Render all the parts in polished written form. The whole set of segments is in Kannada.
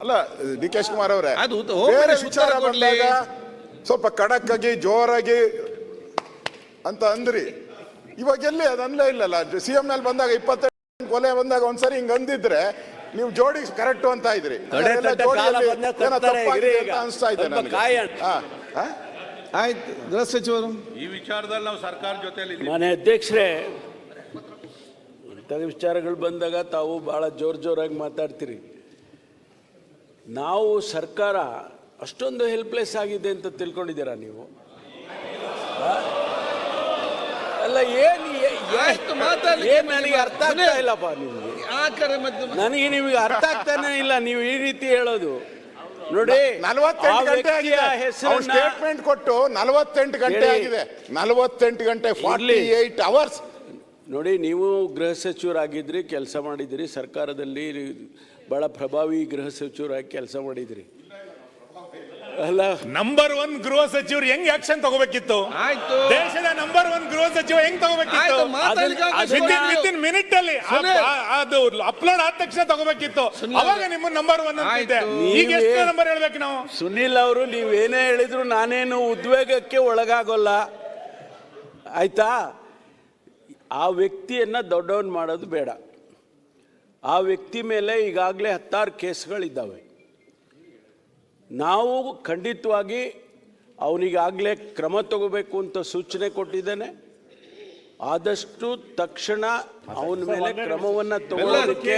ಅಲ್ಲ ಡಿ ಕೆ ಶಿವಕುಮಾರ್ ಅವರೇ, ಅದು ಬೇರೆ ವಿಚಾರ ಬಂದಾಗ ಸ್ವಲ್ಪ ಖಡಕ್ ಆಗಿ ಜೋರಾಗಿ ಅಂತ ಅಂದ್ರಿ. ಇವಾಗ ಎಲ್ಲಿ ಅದು ಅನ್ಲೇ ಇಲ್ಲಲ್ಲ. ಸಿಎಂ ಮೇಲೆ ಬಂದಾಗ 28 ಕೊಲೆ ಬಂದಾಗ ಒಂದ್ಸರಿ ಹಿಂಗ್ ಅಂದಿದ್ರೆ ನೀವು ಜೋಡಿ ಕರೆಕ್ಟ್ ಅಂತ ಇದ್ರಿ. ಅನ್ಸ್ತಾ ಇದೆ ಆಯ್ತು. ಗೃಹ ಸಚಿವರು ಈ ವಿಚಾರದಲ್ಲಿ ನಾವು ಸರ್ಕಾರ ಜೊತೆಯಲ್ಲಿ ಮಾನ್ಯ ಅಧ್ಯಕ್ಷರೇ, ಇಂಥ ವಿಚಾರಗಳು ಬಂದಾಗ ತಾವು ಭಾಳ ಜೋರಾಗಿ ಮಾತಾಡ್ತೀರಿ. ನಾವು ಸರ್ಕಾರ ಅಷ್ಟೊಂದು ಹೆಲ್ಪ್ಲೆಸ್ ಆಗಿದೆ ಅಂತ ತಿಳ್ಕೊಂಡಿದ್ದೀರಾ ನೀವು? ಅಲ್ಲ, ನನಗೆ ಅರ್ಥ ಆಗ್ತಾ ಇಲ್ಲಪ್ಪ. ನನಗೆ ನಿಮಗೆ ಅರ್ಥ ಆಗ್ತಾನೆ ಇಲ್ಲ ನೀವು ಈ ರೀತಿ ಹೇಳೋದು. ನೋಡಿ, 48 ಗಂಟೆ ಆಗಿದೆ ಸ್ಟೇಟ್ಮೆಂಟ್ ಕೊಟ್ಟು 48 ಗಂಟೆ ಆಗಿದೆ. 48 ಗಂಟೆ 48 ಅವರ್ಸ್. ನೋಡಿ, ನೀವು ಗೃಹ ಸಚಿವರಾಗಿದ್ರಿ, ಕೆಲಸ ಮಾಡಿದಿರಿ, ಸರ್ಕಾರದಲ್ಲಿ ಬಹಳ ಪ್ರಭಾವಿ ಗೃಹ ಸಚಿವರಾಗಿ ಕೆಲಸ ಮಾಡಿದಿರಿ. ಅಲ್ಲ, ನಂಬರ್ 1 ಗೃಹ ಸಚಿವರು ಹೆಂಗ್ ಆಕ್ಷನ್ ತಗೋಬೇಕಿತ್ತು? ಆಯ್ತು, ದೇಶದ ನಂಬರ್ 1 ಗೃಹ ಸಚಿವ ಹೆಂಗ್ ತಗೋಬೇಕಿತ್ತು? ವಿತಿನ್ ಮಿನಿಟ್ ಅಲ್ಲಿ ಅದು ಅಪ್ಲೋಡ್ ಆದ ತಕ್ಷಣ ತಗೋಬೇಕಿತ್ತು. ಅವಾಗ ನಿಮ್ಮ ನಂಬರ್ 1 ಅಂತಿದೆ. ಈಗ ಎಷ್ಟು ನಂಬರ್ ಹೇಳ್ಬೇಕು ನಾವು? ಸುನಿಲ್ ಅವರು, ನೀವೇನೇ ಹೇಳಿದ್ರು ನಾನೇನು ಉದ್ವೇಗಕ್ಕೆ ಒಳಗಾಗೋಲ್ಲ, ಆಯ್ತಾ? ಆ ವ್ಯಕ್ತಿಯನ್ನ ದೊಡ್ಡವನ್ ಮಾಡೋದು ಬೇಡ. ಆ ವ್ಯಕ್ತಿ ಮೇಲೆ ಈಗಾಗಲೇ 16 ಕೇಸ್ಗಳಿದ್ದಾವೆ. ನಾವು ಖಂಡಿತವಾಗಿ ಅವನಿಗಾಗಲೇ ಕ್ರಮ ತಗೋಬೇಕು ಅಂತ ಸೂಚನೆ ಕೊಟ್ಟಿದ್ದೇನೆ. ಆದಷ್ಟು ತಕ್ಷಣ ಅವನ ಮೇಲೆ ಕ್ರಮವನ್ನು ತಗೊಳ್ಳೋದಕ್ಕೆ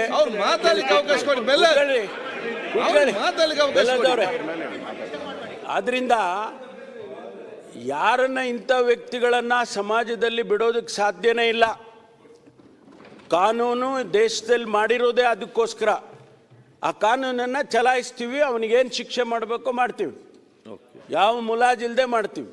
ಆದ್ರಿಂದ ಯಾರನ್ನ ಇಂಥ ವ್ಯಕ್ತಿಗಳನ್ನ ಸಮಾಜದಲ್ಲಿ ಬಿಡೋದಕ್ಕೆ ಸಾಧ್ಯನೇ ಇಲ್ಲ. ಕಾನೂನು ದೇಶದಲ್ಲಿ ಮಾಡಿರೋದೇ ಅದಕ್ಕೋಸ್ಕರ. ಆ ಕಾನೂನನ್ನು ಚಲಾಯಿಸ್ತೀವಿ, ಅವನಿಗೇನು ಶಿಕ್ಷೆ ಮಾಡಬೇಕೋ ಮಾಡ್ತೀವಿ, ಯಾವ ಮುಲಾಜಿಲ್ಲದೆ ಮಾಡ್ತೀವಿ.